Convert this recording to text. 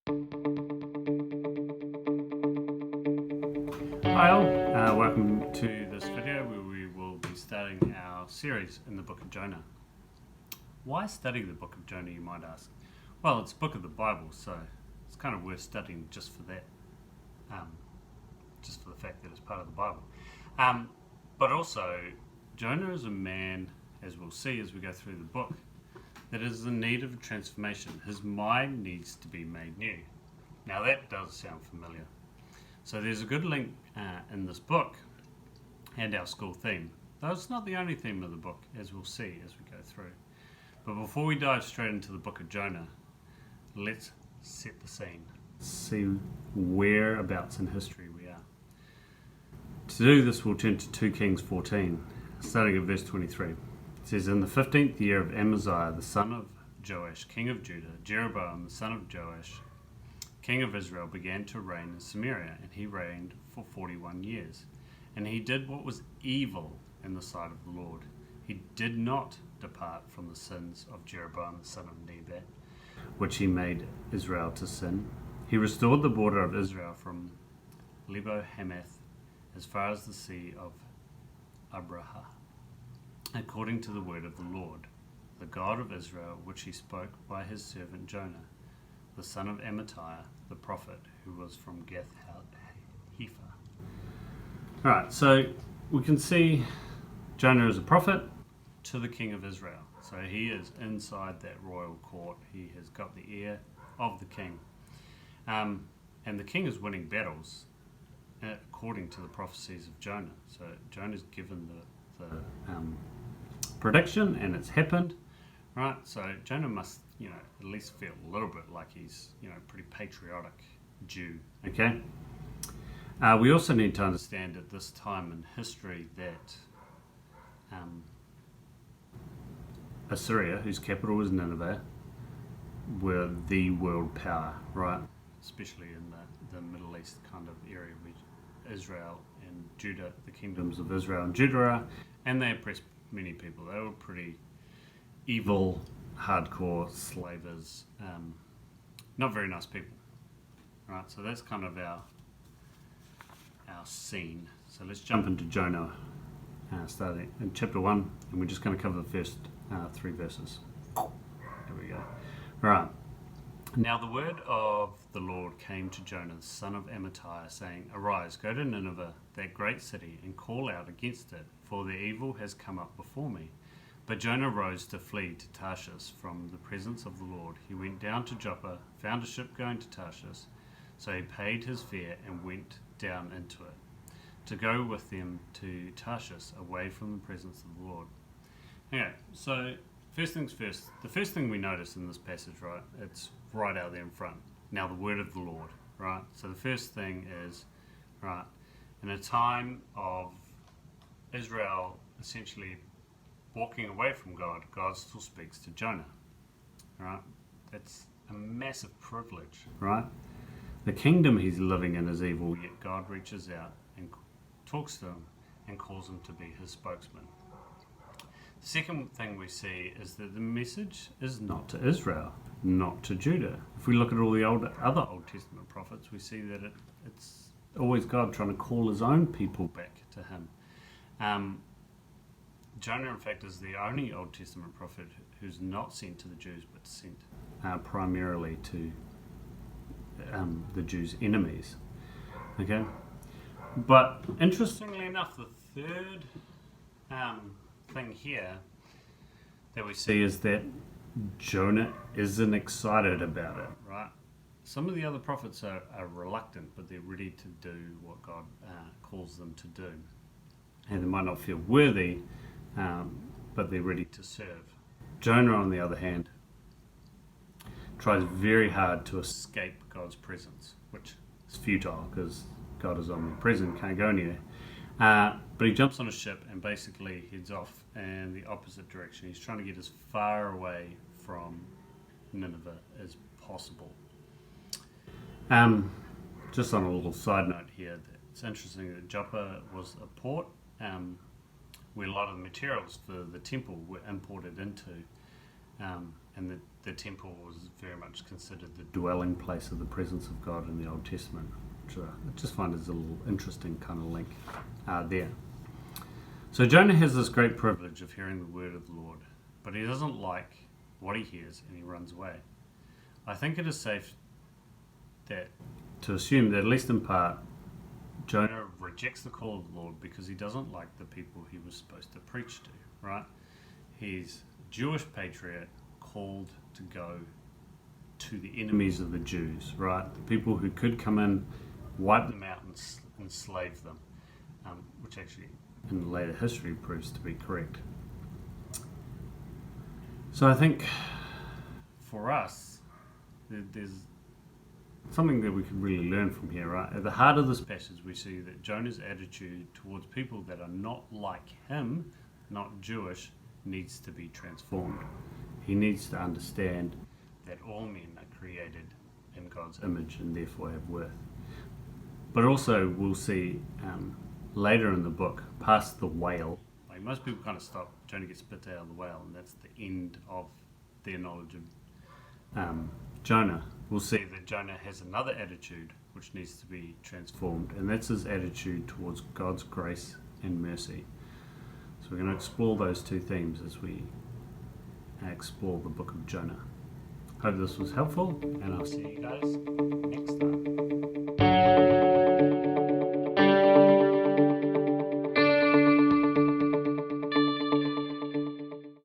Hi all, welcome to this video where we will be studying our series in the book of Jonah. Why study the book of Jonah, you might ask? Well, it's a book of the Bible, so it's kind of worth studying just for that, just for the fact that it's part of the Bible. But also, Jonah is a man, as we'll see as we go through the book, that is in need of a transformation. His mind needs to be made new. Now that does sound familiar. So there's a good link in this book and our school theme, though it's not the only theme of the book, as we'll see as we go through. But before we dive straight into the book of Jonah, let's set the scene. See whereabouts in history we are. To do this, we'll turn to 2 Kings 14, starting at verse 23. It says, "In the 15th year of Amaziah, the son of Joash, king of Judah, Jeroboam, the son of Joash, king of Israel, began to reign in Samaria, and he reigned for 41 years. And he did what was evil in the sight of the Lord. He did not depart from the sins of Jeroboam the son of Nebat, which he made Israel to sin. He restored the border of Israel from Lebo Hamath as far as the sea of Abrahah, according to the word of the Lord, the God of Israel, which he spoke by his servant Jonah, the son of Amittai, the prophet, who was from Gath Hepher." Alright, so we can see Jonah is a prophet to the king of Israel. So he is inside that royal court. He has got the ear of the king. And the king is winning battles according to the prophecies of Jonah. So Jonah's given the prediction, and it's happened. Right, so Jonah must, at least feel a little bit like he's, pretty patriotic Jew. Okay. We also need to understand at this time in history that Assyria, whose capital was Nineveh, were the world power, right? Especially in the Middle East kind of area where Israel and Judah, the kingdoms of Israel and Judah are, and they oppressed many people. They were pretty evil, hardcore slavers, not very nice people. Right, so that's kind of our scene. So let's jump into Jonah, starting in chapter 1, and we're just going to cover the first 3 verses. There we go. Right. Now the word of the Lord came to Jonah, the son of Amittai, saying, "Arise, go to Nineveh, that great city, and call out against it, for their evil has come up before me." But Jonah rose to flee to Tarshish from the presence of the Lord. He went down to Joppa, found a ship going to Tarshish. So he paid his fare and went down into it, to go with them to Tarshish, away from the presence of the Lord. Okay, so first things first. The first thing we notice in this passage, right, it's right out there in front. Now the word of the Lord, right? So the first thing is, right, in a time of Israel essentially walking away from God, God still speaks to Jonah, right? That's a massive privilege, right? The kingdom he's living in is evil, yet God reaches out and talks to him and calls him to be his spokesman. The second thing we see is that the message is not to Israel, not to Judah. If we look at all the other Old Testament prophets, we see that it's always God trying to call his own people back to him. Jonah, in fact, is the only Old Testament prophet who's not sent to the Jews, but sent primarily to the Jews' enemies. Okay? But interestingly enough, the third thing here that we see is that Jonah isn't excited about it, right? Some of the other prophets are reluctant, but they're ready to do what God calls them to do. And they might not feel worthy, but they're ready to serve. Jonah, on the other hand, tries very hard to escape God's presence, which is futile because God is omnipresent, can't go anywhere. But he jumps on a ship and basically heads off in the opposite direction. He's trying to get as far away from Nineveh as possible. Just on a little side note here, it's interesting that Joppa was a port where a lot of the materials for the temple were imported into, and the temple was very much considered the dwelling place of the presence of God in the Old Testament, which I just find is a little interesting kind of link there. So Jonah has this great privilege of hearing the word of the Lord, but he doesn't like what he hears and he runs away. I think it is safe to assume that, at least in part, Jonah rejects the call of the Lord because he doesn't like the people he was supposed to preach to, right? He's a Jewish patriot called to go to the enemies of the Jews, right? The people who could come in, wipe them out and enslave them, which actually in later history proves to be correct. So I think for us, there's something that we can really learn from here, right? At the heart of this passage, we see that Jonah's attitude towards people that are not like him, not Jewish, needs to be transformed. He needs to understand that all men are created in God's image and therefore have worth. But also, we'll see later in the book, past the whale, like most people kind of stop, Jonah gets spit out of the whale, and that's the end of their knowledge of Jonah. We'll see that Jonah has another attitude which needs to be transformed, and that's his attitude towards God's grace and mercy. So we're going to explore those two themes as we explore the book of Jonah. Hope this was helpful, and I'll see you guys next